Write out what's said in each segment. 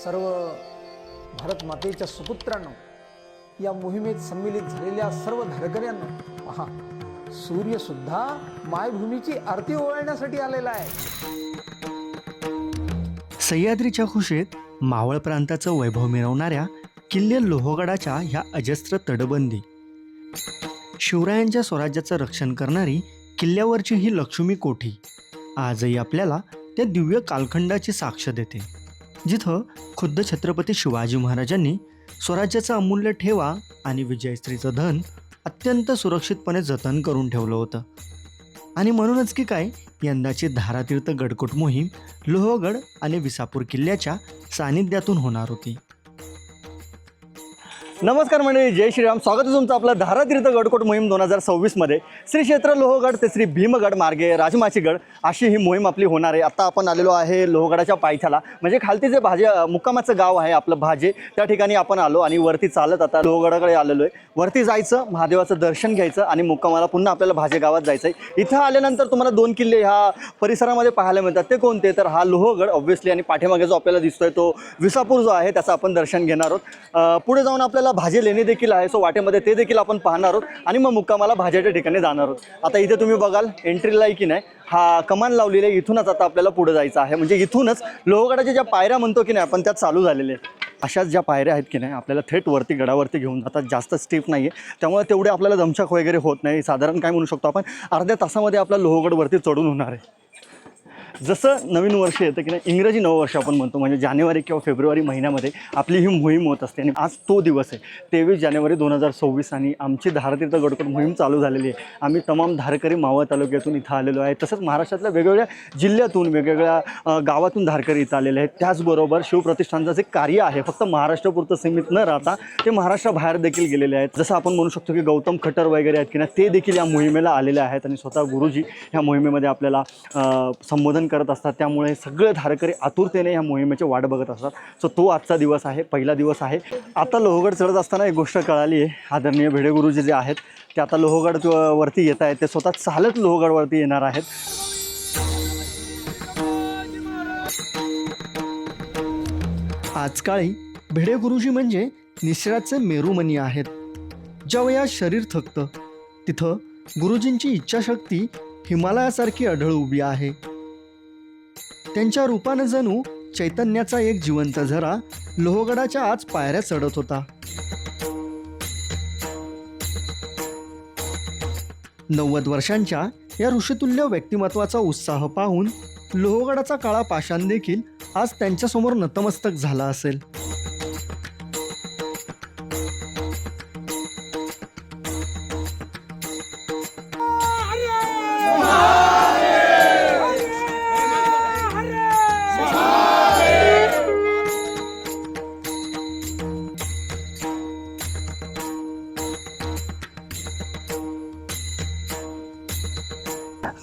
सर्व भारत मातेच्या सुपुत्रांनो, या मोहिमेत सम्मिलित झालेल्या सर्व धारकऱ्यांनो, पहा सूर्य सुद्धा मायभूमीची आरती ओवाळण्यासाठी आलेला आहे। सह्याद्रीच्या खुशीत मावळ प्रांताचं वैभव मिरवणाऱ्या किल्ले लोहगडाच्या ह्या अजस्त्र तटबंदी, शिवरायांच्या स्वराज्याचं रक्षण करणारी किल्ल्यावरची ही लक्ष्मी कोठी आजही आपल्याला त्या दिव्य कालखंडाची साक्ष देते, जिथं खुद्द छत्रपती शिवाजी महाराजांनी स्वराज्याचा अमूल्य ठेवा आणि विजयश्रीचं धन अत्यंत सुरक्षितपणे जतन करून ठेवलं होतं। आणि म्हणूनच की काय, यंदाची धारातीर्थ गडकोट मोहीम लोहगड आणि विसापूर किल्ल्याच्या सानिध्यातून होणार होती। नमस्कार मंडळी, जय श्रीराम। स्वागत आहे तुमचं आपलं धारातीर्थ गडकोट मोहीम 2026 मध्ये। श्री क्षेत्र लोहगड ते श्री भीमगड मार्गे राजमाचीगड अशी ही मोहीम आपली होणार आहे। आता आपण आलेलो आहे लोहगडाच्या पायथ्याला, म्हणजे खालती जे भाजे मुक्कामाचं गाव आहे आपलं भाजे, त्या ठिकाणी आपण आलो आणि वरती चालत आता लोहगडाकडे आलेलो आहे। वरती जायचं, महादेवाचं दर्शन घ्यायचं आणि मुक्कामाला पुन्हा आपल्याला भाजे गावात जायचं आहे। इथं आल्यानंतर तुम्हाला 2 किल्ले ह्या परिसरामध्ये पाहायला मिळतात। ते कोणते? तर हा लोहगड ऑब्व्हियसली, आणि पाठीमागे जो आपल्याला दिसतोय तो विसापूर जो आहे त्याचं आपण दर्शन घेणार आहोत। पुढे जाऊन आपल्याला भाजे लेणी देखील आहे, सो वाटेमध्ये ते देखील आपण पाहणार आहोत आणि मग मुक्कामाला भाज्याच्या ठिकाणी जाणार आहोत। आता इथे तुम्ही बघाल एंट्रीला की नाही हा कमान लावलेला आहे, इथूनच आता आपल्याला पुढे जायचं आहे। म्हणजे इथूनच लोहगडाच्या ज्या पायऱ्या म्हणतो की नाही आपण, त्या चालू झालेल्या आहेत। अशाच ज्या पायऱ्या आहेत की नाही आपल्याला थेट वरती गडावरती घेऊन जातात। जास्त स्टेप नाही आहे, त्यामुळे तेवढे आपल्याला दमछाक वगैरे होत नाही। साधारण काय म्हणू शकतो आपण, अर्ध्या तासामध्ये आपला लोहगडवरती चढून होणार आहे। जसं नवीन वर्ष येतं की नाही, इंग्रजी नववर्ष आपण म्हणतो, म्हणजे जानेवारी किंवा फेब्रुवारी महिन्यामध्ये आपली ही मोहीम होत असते। आणि आज तो दिवस आहे 23 जानेवारी 2026 आणि आमची धारातीर्थ गडकोट मोहीम चालू झालेली आहे। आम्ही तमाम धारकरी मावळ तालुक्यातून इथं आलेलो आहे, तसंच महाराष्ट्रातल्या वेगवेगळ्या जिल्ह्यातून वेगवेगळ्या गावातून धारकरी इथं आलेले आहेत। त्याचबरोबर शिवप्रतिष्ठानचं जे कार्य आहे फक्त महाराष्ट्रापुरतं सीमित न राहता ते महाराष्ट्राबाहेर देखील गेलेले आहेत। जसं आपण म्हणू शकतो की गौतम खट्टर वगैरे आहेत की नाही, ते देखील या मोहिमेला आलेले आहेत आणि स्वतः गुरुजी ह्या मोहिमेमध्ये आपल्याला संबोधन करत असतात। त्यामुळे सगळे धारकरी आतुरतेने ह्या मोहिमेची वाट बघत असतात। सो तो आजचा दिवस आहे, पहिला दिवस आहे। आता लोहगड चढत असताना एक गोष्ट कळाली आहे, आदरणीय भिडे गुरुजी जे आहेत ते आता लोहगड वरती येत आहेत, ते स्वतः चालत लोहगडवरती येणार आहेत। आजकाळी भिडे गुरुजी म्हणजे निसर्गाचे मेरुमणी आहेत। ज्या वेळा शरीर थकतं तिथं गुरुजींची इच्छाशक्ती हिमालयासारखी आढळ उभी आहे। त्यांच्या रूपानं जणू चैतन्याचा एक जिवंत झरा लोहगडाच्या आज पायऱ्या चढत होता। 90 वर्षांच्या या ऋषितुल्य व्यक्तिमत्वाचा उत्साह पाहून लोहगडाचा काळा पाषाण देखील आज त्यांच्यासमोर नतमस्तक झाला असेल।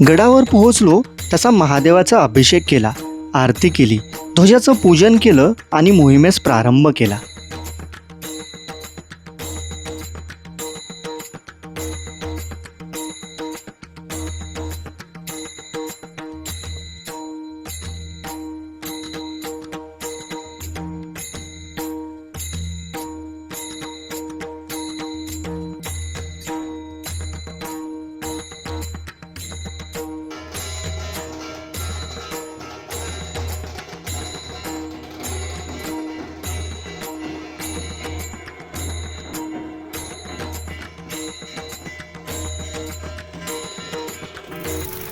गडावर पोहोचलो तसा महादेवाचा अभिषेक केला, आरती केली, ध्वजाचं पूजन केलं आणि मोहिमेस प्रारंभ केला।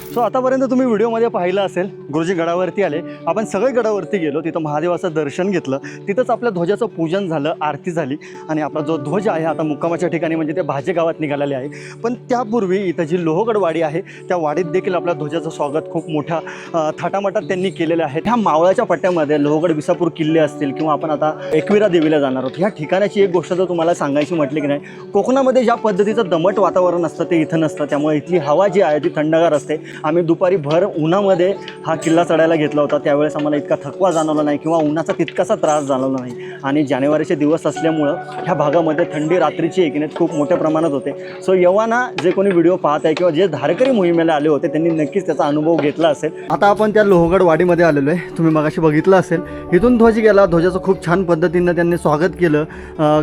सो आतापर्यंत तुम्ही व्हिडिओमध्ये पाहिलं असेल, गुरुजी गडावरती आले, आपण सगळे गडावरती गेलो, तिथं महादेवाचं दर्शन घेतलं, तिथंच आपल्या ध्वजाचं पूजन झालं, आरती झाली आणि आपला जो ध्वज आहे आता मुक्कामाच्या ठिकाणी म्हणजे ते भाजे गावात निघालेले आहे। पण त्यापूर्वी इथं जी लोहगड वाडी आहे त्या वाडीत देखील आपल्या ध्वजाचं स्वागत खूप मोठ्या थाटामाटात त्यांनी केलेलं आहे। ह्या मावळाच्या पट्ट्यामध्ये लोहगड विसापूर किल्ले असतील किंवा आपण आता एकविरा देवीला जाणार आहोत, ह्या ठिकाणाची एक गोष्ट जर तुम्हाला सांगायची म्हटली की नाही, कोकणामध्ये ज्या पद्धतीचं दमट वातावरण असतं ते इथं नसतं। त्यामुळे इथली हवा जी आहे ती थंडगार असते। आम्ही दुपारी भर उन्हामध्ये हा किल्ला चढायला घेतला होता, त्यावेळी त्यावेळेस आम्हाला इतका थकवा जाणवला नाही किंवा उन्हाचा तितकासा त्रास जाणवला नाही. आणि जानेवारीचे दिवस असल्यामुळं ह्या भागामध्ये थंडी रात्रीची एकीने खूप मोठ्या प्रमाणात होते. सो यवाना जे कोणी व्हिडिओ पाहत आहे किंवा जे धारकरी मोहिमेला आले होते त्यांनी नक्कीच त्याचा अनुभव घेतला असेल. आता आपण त्या लोहगड वाडीमध्ये आलेलो आहे. तुम्ही मगाशी बघितलं असेल, इथून ध्वज गेला. ध्वजाचं खूप छान पद्धतीनं त्यांनी स्वागत केलं,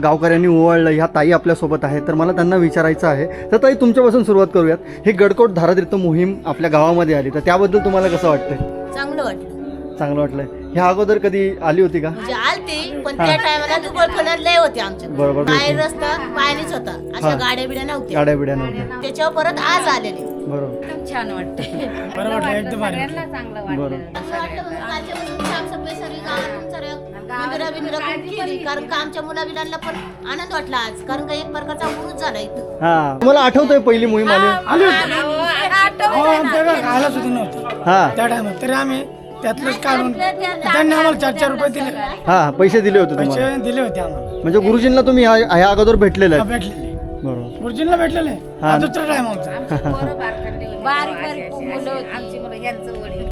गावकऱ्यांनी ओवाळलं. ह्या ताई आपल्यासोबत आहे, तर मला त्यांना विचारायचं आहे. तर ताई, तुमच्यापासून सुरुवात करूयात. ही गडकोट धारातीर्थ मोहीम आपल्या गावामध्ये आली, तर त्याबद्दल तुम्हाला कसं वाटतंय? चांगलं वाटलं. चांगलं वाटलंय. ह्या अगोदर कधी आली होती का? म्हणजे आलती, पण त्या टायमाला दुबळपणा लय होते आमच्या. बरोबर. बाहेर रस्ता पाणीच होता, अशा गाड्या बिड्या नव्हत्या. गाड्या बिड्या नव्हत्या. त्याच्यावर परत आज आलेले. बरोबर. एकदम छान वाटते. बरं वाटलं, एकदम भारी वाटलं. सगळ्यांना चांगलं बरोबर. वाटलं. असं वाटलं म्हणजे कालच्यापासून साफसफाई सगळी गावातून सगळ्या बिंबिरा खूप केली, कारण का आमच्या मुलाबिलांना पण आनंद वाटला आज, कारण का एक प्रकारचा उरूच झाला इथं. हा, तुम्हाला आठवतंय पहिली मोहीम आली? आलो आमच्याकडे खायला सुद्धा नव्हतं हा त्या टायमात, तरी आम्ही त्यातलंच काढून त्यांनी आम्हाला 4-4 रुपये दिले, हा, पैसे दिले होते तुम्हाला. पैसे दिले होते आम्हाला. म्हणजे गुरुजींना तुम्ही ह्या अगोदर भेटलेले आहेत? भेटलेले बरोबर. गुरुजींना भेटलेले. हा दुसरा टाइम आमचा. पोरं बारीक मुलं होती. आमची मुलं यांचं वडील.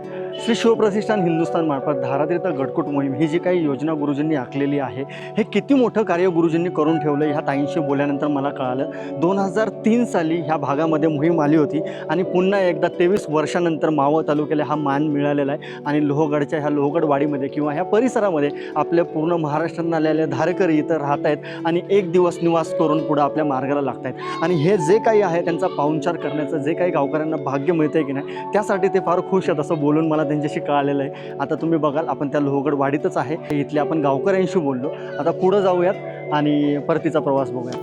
श्री शिवप्रतिष्ठान हिंदुस्थान मार्फत धारातीर्थ गडकोट मोहीम ही जी काही योजना गुरुजींनी आखलेली आहे, हे किती मोठं कार्य गुरुजींनी करून ठेवलं ह्या ताईंशी बोलल्यानंतर मला कळालं. 2003 साली ह्या भागामध्ये मोहीम आली होती आणि पुन्हा एकदा 23 वर्षानंतर मावळ तालुक्याला हा मान मिळालेला आहे. आणि लोहगडच्या ह्या लोहगड वाडीमध्ये किंवा ह्या परिसरामध्ये आपल्या पूर्ण महाराष्ट्रातून आलेले धारकरी इथं राहत आहेत आणि एक दिवस निवास करून पुढं आपल्या मार्गाला लागत आहेत. आणि हे जे काही आहे त्यांचा पाहुणचार करण्याचं जे काही गावकऱ्यांना भाग्य मिळतं आहे की नाही, त्यासाठी ते फार खुश आहेत असं बोलून मला त्यांच्याशी कळालेलं आहे. आता तुम्ही बघाल, आपण त्या लोहगड वाडीतच आहे. इथले आपण गावकऱ्यांशी बोललो. आता पुढं जाऊयात आणि परतीचा प्रवास बघूयात.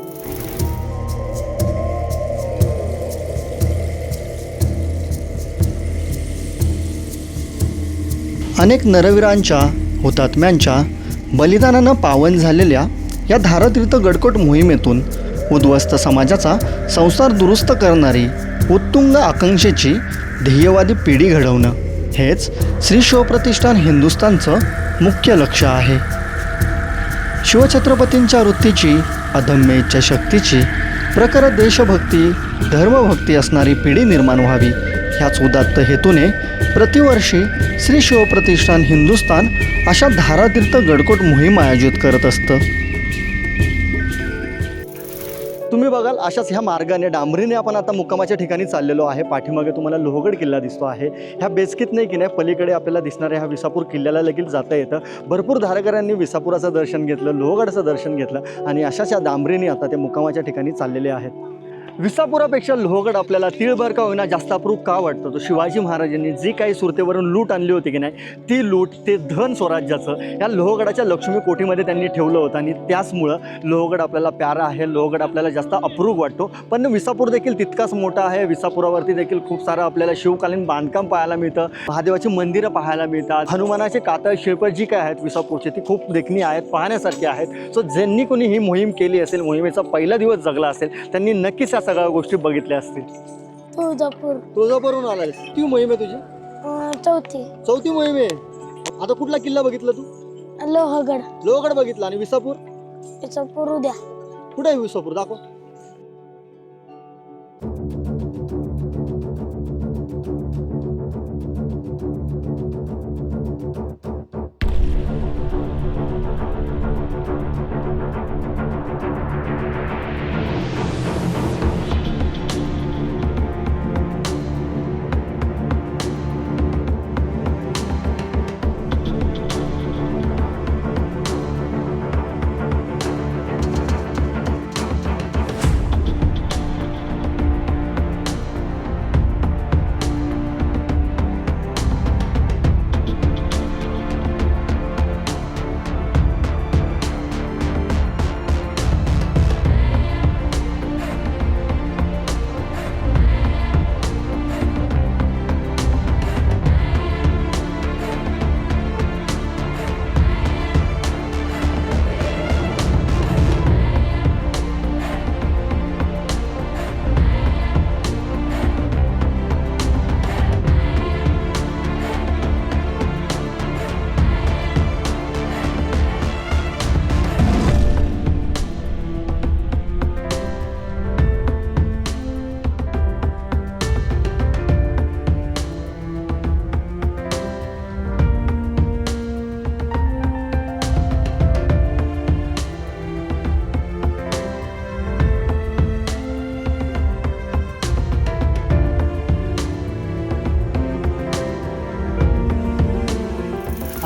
अनेक नरवीरांच्या, हुतात्म्यांच्या बलिदानानं पावन झालेल्या या धारातीर्थ गडकोट मोहिमेतून उद्ध्वस्त समाजाचा संसार दुरुस्त करणारी उत्तुंग आकांक्षेची ध्येयवादी पिढी घडवणं हेच श्री शिवप्रतिष्ठान हिंदुस्थानचं मुख्य लक्ष आहे. शिवछत्रपतींच्या वृत्तीची, अदम्य इच्छाशक्तीची, प्रखर देशभक्ती, धर्मभक्ती असणारी पिढी निर्माण व्हावी, ह्याच उदात्त हेतूने प्रतिवर्षी श्री शिवप्रतिष्ठान हिंदुस्थान अशा धारातीर्थ गडकोट मोहीम आयोजित करत असतं. तुम्ही बघाल, अशाच ह्या मार्गाने डांबरीने आपण आता मुक्कामाच्या ठिकाणी चाललेलो आहे. पाठीमागे तुम्हाला लोहगड किल्ला दिसतो आहे. ह्या बेचकीत नाही की नाही, पलीकडे आपल्याला दिसणाऱ्या ह्या विसापूर किल्ल्याला देखील जाता येतं. भरपूर धारकऱ्यांनी विसापुराचं दर्शन घेतलं, लोहगडचं दर्शन घेतलं आणि अशाच या डांबरीने आता ते मुक्कामाच्या ठिकाणी चाललेले आहेत. विसापुरापेक्षा लोहगड आपल्याला तिळभर का होईना जास्त अप्रूप का वाटतं? तो शिवाजी महाराजांनी जी काही सुरतेवरून लूट आणली होती की नाही, ती लूट, ते धन स्वराज्याचं या लोहगडाच्या लक्ष्मी कोठीमध्ये त्यांनी ठेवलं होतं आणि त्याचमुळं लोहगड आपल्याला प्यारा आहे, लोहगड आपल्याला जास्त अप्रूप वाटतो. पण विसापूर देखील तितकाच मोठा आहे. विसापुरावरती देखील खूप सारं आपल्याला शिवकालीन बांधकाम पाहायला मिळतं, महादेवाची मंदिरं पाहायला मिळतात, हनुमानाचे कातळ शिल्प जी काय आहेत विसापूरची ती खूप देखणी आहेत, पाहण्यासारखी आहेत. सो ज्यांनी कोणी ही मोहीम केली असेल, मोहिमेचा पहिला दिवस जगला असेल, त्यांनी नक्कीच या सगळ्या गोष्टी बघितल्या असतील. तुळजापूरहून आलायस? ती मोहीम आहे तुझी? चौथी मोहीम आहे. आता कुठला किल्ला बघितला तू? लोहगड बघितला. आणि विसापूर उद्या. कुठे आहे विसापूर? दाखव.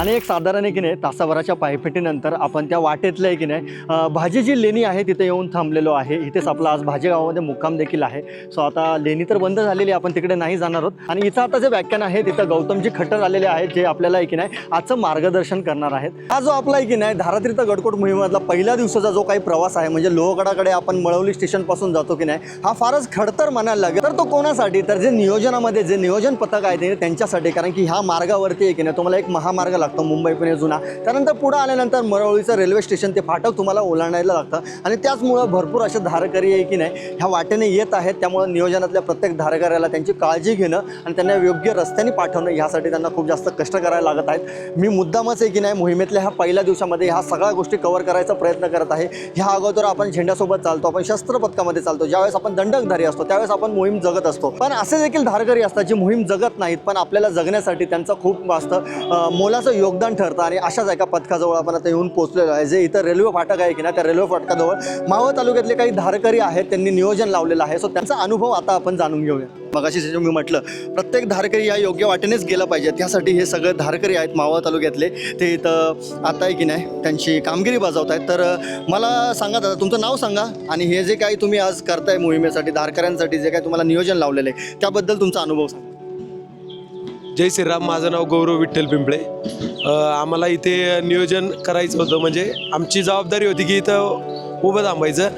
आणि एक साधारण आहे की नाही तासाभराच्या पायफेटीनंतर आपण त्या वाटेतलं आहे की नाही भाजीची लेणी आहे तिथे येऊन थांबलेलो आहे. इथेच आपला आज भाजी गावामध्ये मुक्काम देखील आहे. सो आता लेणी तर बंद झालेली आहे, आपण तिकडे नाही जाणार आहोत. आणि इथं आता जे व्याख्यान आहे तिथं गौतमजी खट्टर आलेले आहेत, जे आपल्याला आहे की नाही आजचं मार्गदर्शन करणार आहेत. हा जो आपला आहे की नाही धारातीर्थ गडकोट मोहिमेमधला पहिल्या दिवसाचा जो काही प्रवास आहे, म्हणजे लोहगडाकडे आपण मळवली स्टेशनपासून जातो की नाही, हा फारच खडतर म्हणायला लागेल. तर तो कोणासाठी, तर जे नियोजनामध्ये जे नियोजन पथक आहे ते त्यांच्यासाठी. कारण की ह्या मार्गावरती आहे की नाही तुम्हाला एक महामार्ग लागतो मुंबई पुणे जुना, त्यानंतर पुढं आल्यानंतर मरवळीचं रेल्वे स्टेशन ते फाटक तुम्हाला ओलांडायला लागतं. आणि त्याचमुळं भरपूर असे धारकरी आहे की नाही ह्या वाटेने येत आहेत. त्यामुळे नियोजनातल्या प्रत्येक धारकऱ्याला त्यांची काळजी घेणं आणि त्यांना योग्य रस्त्याने पाठवणं ह्यासाठी त्यांना खूप जास्त कष्ट करायला लागत आहेत. मी मुद्दामच आहे की नाही मोहिमेतल्या ह्या पहिल्या दिवसामध्ये ह्या सगळ्या गोष्टी कव्हर करायचा प्रयत्न करत आहे. ह्या अगोदर आपण झेंड्यासोबत चालतो, आपण शस्त्र पथकामध्ये चालतो, ज्यावेळेस आपण दंडकधारी असतो त्यावेळेस आपण मोहीम जगत असतो. पण असे देखील धारकरी असतात जी मोहीम जगत नाहीत, पण आपल्याला जगण्यासाठी त्यांचं खूप जास्त मोलाचं योगदान ठरतं. आणि अशाच एका पथकाजवळ आपण आता येऊन पोहोचलेलो आहे, जे इथं रेल्वे फाटक आहे की नाही त्या रेल्वे फाटकाजवळ मावळ तालुक्यातले काही धारकरी आहेत, त्यांनी नियोजन लावलेलं आहे. सो त्यांचा अनुभव आता आपण जाणून घेऊया. मगाशी जे मी म्हटलं प्रत्येक धारकरी या योग्य वाटेनेच गेलं पाहिजे, त्यासाठी हे सगळे धारकरी आहेत मावळ तालुक्यातले, ते इथं आता आहे की नाही त्यांची कामगिरी बजावत आहेत. तर मला सांगा दादा, तुमचं नाव सांगा आणि हे जे काही तुम्ही आज करताय मोहिमेसाठी धारकऱ्यांसाठी जे काही तुम्हाला नियोजन लावलेलं आहे त्याबद्दल तुमचा अनुभव सांगा. जय श्रीराम. माझं नाव गौरव विठ्ठल पिंपळे. आम्हाला इथे नियोजन करायचं होतं, म्हणजे आमची जबाबदारी होती की इथं उभं थांबायचं.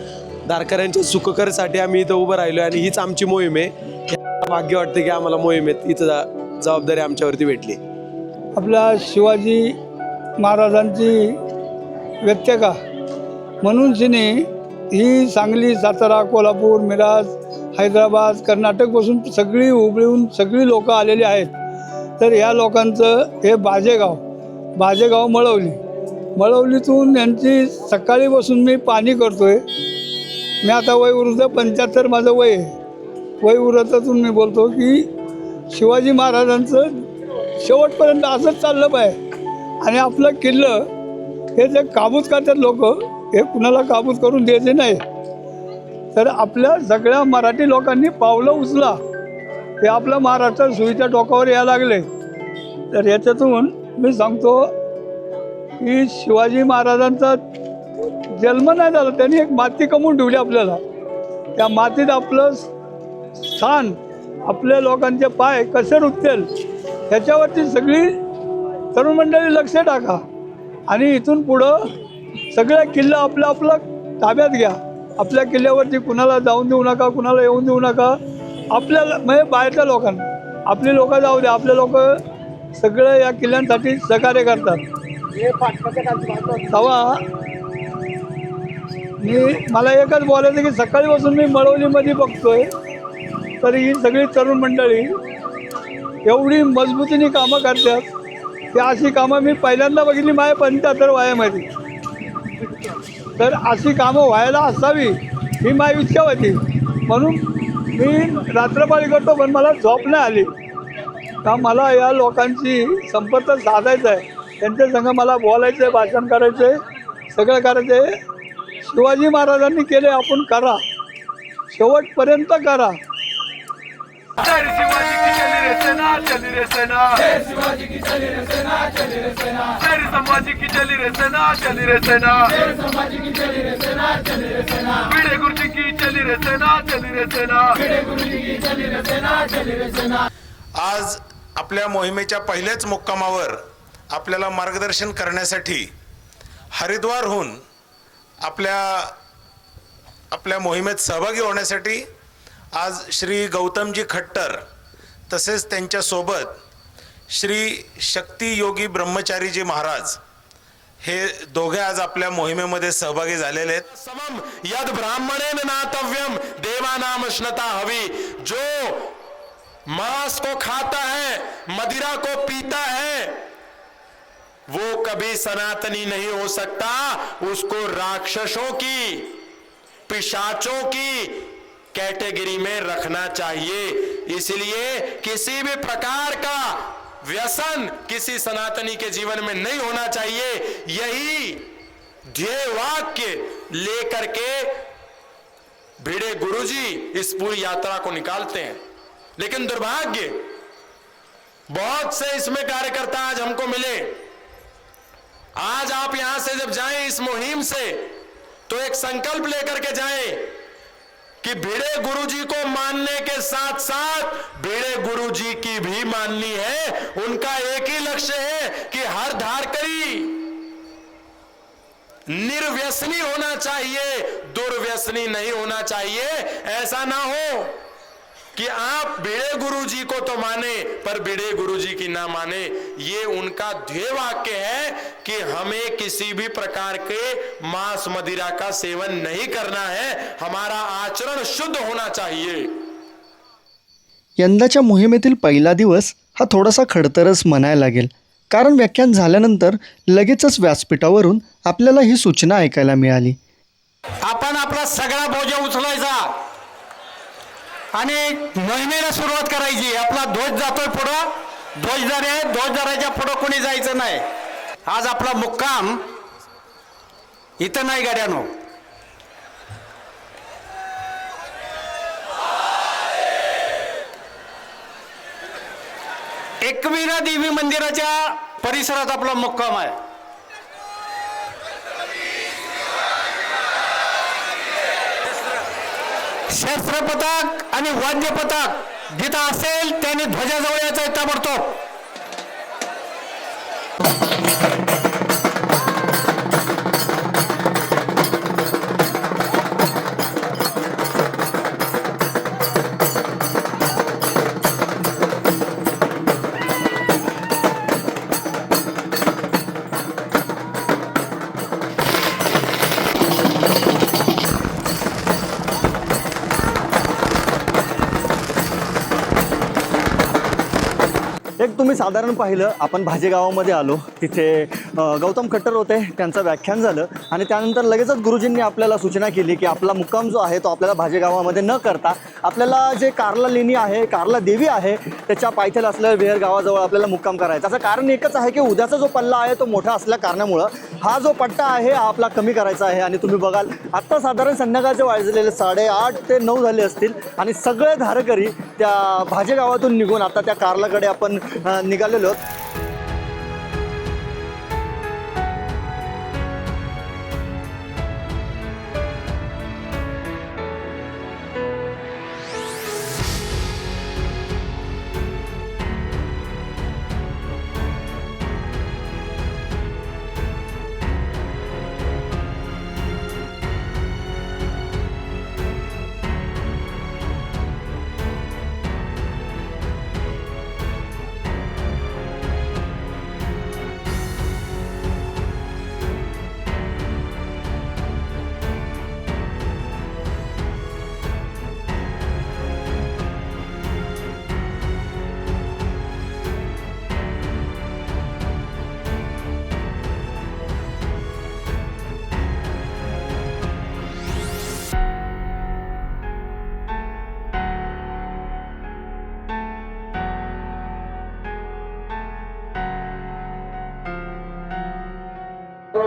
धारकऱ्यांच्या सुखकरसाठी आम्ही इथं उभं राहिलो आणि हीच आमची मोहीम आहे. भाग्य वाटतं की आम्हाला मोहिमेत इथं जबाबदारी आमच्यावरती भेटली. आपल्या शिवाजी महाराजांची व्यत्यका म्हणून तिने ही सांगली, सातारा, कोल्हापूर, मिराज, हैदराबाद, कर्नाटकपासून सगळी उबळून सगळी लोकं आलेली आहेत. तर या लोकांचं हे बाजेगाव मळवलीतून यांची सकाळी बसून मी पाणी करतोय. मी आता वयवृद्ध 75 माझं वय आहे. वयवृद्धातून मी बोलतो की शिवाजी महाराजांचं शेवटपर्यंत असंच चाललं पाहिजे. आणि आपलं किल्लं हे जे काबूत करतात लोक, हे कुणाला काबूत करून द्यायचे नाही. तर आपल्या सगळ्या मराठी लोकांनी पावलं उचला, हे आपलं महाराष्ट्र सुईच्या टोकावर यायला लागले. तर याच्यातून मी सांगतो की शिवाजी महाराजांचा जन्म नाही झाला, त्यांनी एक माती कमवून ठेवली आपल्याला. त्या मातीत आपलं स्थान, आपल्या लोकांचे पाय कसे रुततील ह्याच्यावरती सगळी तरुण मंडळी लक्ष टाका. आणि इथून पुढं सगळ्या किल्ला आपला ताब्यात घ्या. आपल्या किल्ल्यावरती कुणाला जाऊन देऊ नका, कुणाला येऊन देऊ नका. आपल्याला म्हणजे बाहेरच्या लोकांना, आपली लोकं जाऊ द्या. आपले लोक सगळे या किल्ल्यांसाठी सहकार्य करतात. तेव्हा मला एकच बोलायचं की सकाळीपासून मी मळवलीमध्ये बघतोय, तर ही सगळी तरुण मंडळी एवढी मजबूतीने कामं करतात की अशी कामं मी पहिल्यांदा बघितली माझ्या 75 वयामध्ये. तर अशी कामं व्हायला असावी ही माझी इच्छा होती. म्हणून मी रात्रपाळी करतो, पण मला झोप नाही आली. का मला या लोकांची संपर्क साधायचा आहे, त्यांच्या संग मला बोलायचं आहे, भाषण करायचं आहे, सगळं करायचं आहे. शिवाजी महाराजांनी केले, आपण करा, शेवटपर्यंत करा. जय शिवाजी की चली रे सेना, चली रे सेना. जय शिवाजी की चली रे सेना, चली रे सेना. जय संभाजी की चली रे सेना, चली रे सेना. जय संभाजी की चली रे सेना, चली रे सेना. भिडे गुरुजी की चली रे सेना, चली रे सेना. भिडे गुरुजी की चली रे सेना, चली रे सेना. आज आपल्या मोहिमेच्या पहिल्याच मुक्कामावर आपल्याला मार्गदर्शन करण्यासाठी हरिद्वारहून आपल्या मोहिमेत सहभागी होण्यासाठी आज श्री गौतमजी खट्टर तसेच त्यांच्यासोबत श्री शक्ती योगी ब्रह्मचारीजी महाराज हे दोघे आज आपल्या मोहिमेमध्ये सहभागी झालेले आहेत. समम यद ब्राह्मणेन नातव्यम देवानाम श्नता हवी. जो मांस को खाता है, मदिरा को पीता है, वो कभी सनातनी नहीं हो सकता. उसको राक्षसों की, पिशाचों की कैटेगरी में रखना चाहिए. इसलिए किसी भी प्रकार का व्यसन किसी सनातनी के जीवन में नहीं होना चाहिए. यही ध्येय वाक्य लेकर के भिड़े गुरुजी इस पूरी यात्रा को निकालते हैं. लेकिन दुर्भाग्य, बहुत से इसमें कार्यकर्ता आज हमको मिले आज आप यहां से जब जाएं इस मुहिम से, तो एक संकल्प लेकर के जाएं कि भिड़े गुरुजी को मानने के साथ साथ भिड़े गुरुजी की भी माननी है। उनका एक ही लक्ष्य है कि हर धारकरी निर्व्यसनी होना चाहिए, दुर्व्यसनी नहीं होना चाहिए। ऐसा ना हो कि आप भिड़े गुरुजी को तो माने पर भिड़े गुरुजी की ना माने। ये उनका ध्येय वाक्य है कि हमें किसी भी प्रकार के मांस मदिरा का सेवन नहीं करना है, हमारा आचरण शुद्ध होना चाहिए। यंदाच्या मोहिमेतील पहिला दिवस हा थोडासा खडतरच म्हणायला लागेल, कारण व्याख्यान झाल्यानंतर लगेचच व्यासपीठावरून आपल्याला ही सूचना ऐकायला मिळाली. आपण आपला सगळा बोजा उचलायचा आणि मोहिमेला सुरुवात करायची. आपला ध्वज जातोय पुढं, ध्वजदार आहे, ध्वजदाराच्या पुढं कोणी जायचं नाही. आज आपला मुक्काम इथं नाही गाड्यानो. एकविरा देवी मंदिराच्या परिसरात आपला मुक्काम आहे. शस्त्र पथक आणि वाद्य पथक जिथं असेल त्याने ध्वजाजवळ यायचं आहे ताबडतोब. एक तुम्ही साधारण पाहिलं, आपण भाजे गावामध्ये आलो, तिथे गौतम खट्टर होते, त्यांचं व्याख्यान झालं आणि त्यानंतर लगेचच गुरुजींनी आपल्याला सूचना केली की आपला मुक्काम जो आहे तो आपल्याला भाजे गावामध्ये न करता आपल्याला जे कार्ला लेणी आहे, कार्ला देवी आहे, त्याच्या पायथ्याला असलेल्या वेहर गावाजवळ आपल्याला मुक्काम करायचा. त्याचं कारण एकच आहे की उद्याचा जो पल्ला आहे तो मोठा असल्या कारणामुळं हा जो पट्टा आहे हा आपला कमी करायचा आहे. आणि तुम्ही बघाल आत्ता साधारण संध्याकाळचे वाजलेले 8:30 ते 9 झाले असतील आणि सगळे धारकरी त्या भाजे गावातून निघून आता त्या कार्लाकडे आपण निघालेलो आहोत.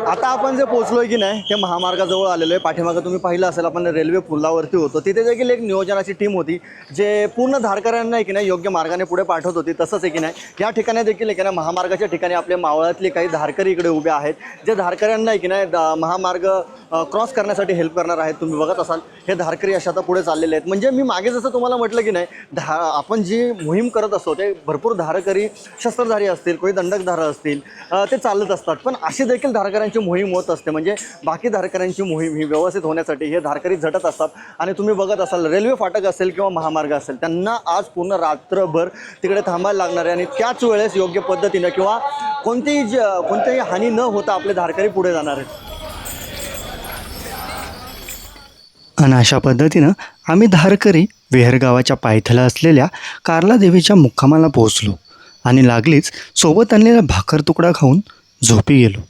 आता आपण जे पोहोचलोय की नाही ते महामार्गाजवळ आलेलो आहे. पाठीमागं तुम्ही पाहिलं असेल आपण रेल्वे पुलावरती होतो, तिथे देखील एक नियोजनाची टीम होती जे पूर्ण धारकऱ्यांना की नाही योग्य मार्गाने पुढे पाठवत होती. तसंच आहे की नाही या ठिकाणी देखील की नाही महामार्गाच्या ठिकाणी आपले मावळातले काही धारकरी इकडे उभे आहेत जे धारकऱ्यांना की नाही महामार्ग क्रॉस करण्यासाठी हेल्प करणार आहेत. तुम्ही बघत असाल हे धारकरी अशा आता पुढे चाललेले आहेत. म्हणजे मी मागे जसं तुम्हाला म्हटलं की नाही आपण जी मोहीम करत असतो ते भरपूर धारकरी शस्त्रधारी असतील, कोणी दंडकधार असतील, ते चालत असतात. पण अशी देखील धारकऱ्यांची मोहीम होत असते. म्हणजे बाकी धारकऱ्यांची मोहीम ही व्यवस्थित होण्यासाठी हे धारकरी झटत असतात. आणि तुम्ही बघत असाल रेल्वे फाटक असेल किंवा महामार्ग असेल त्यांना आज पूर्ण रात्रभर तिकडे थांबायला लागणार आहे आणि त्याच वेळेस योग्य पद्धतीनं किंवा कोणतीही हानी न होता आपले धारकरी पुढे जाणार आहेत. आणि अशा पद्धतीनं आम्ही धारकरी वेहर गावाच्या पायथ्याला असलेल्या कार्ला देवीच्या मुक्कामाला पोहोचलो आणि लागलीच सोबत आणलेला भाकर तुकडा खाऊन झोपी गेलो.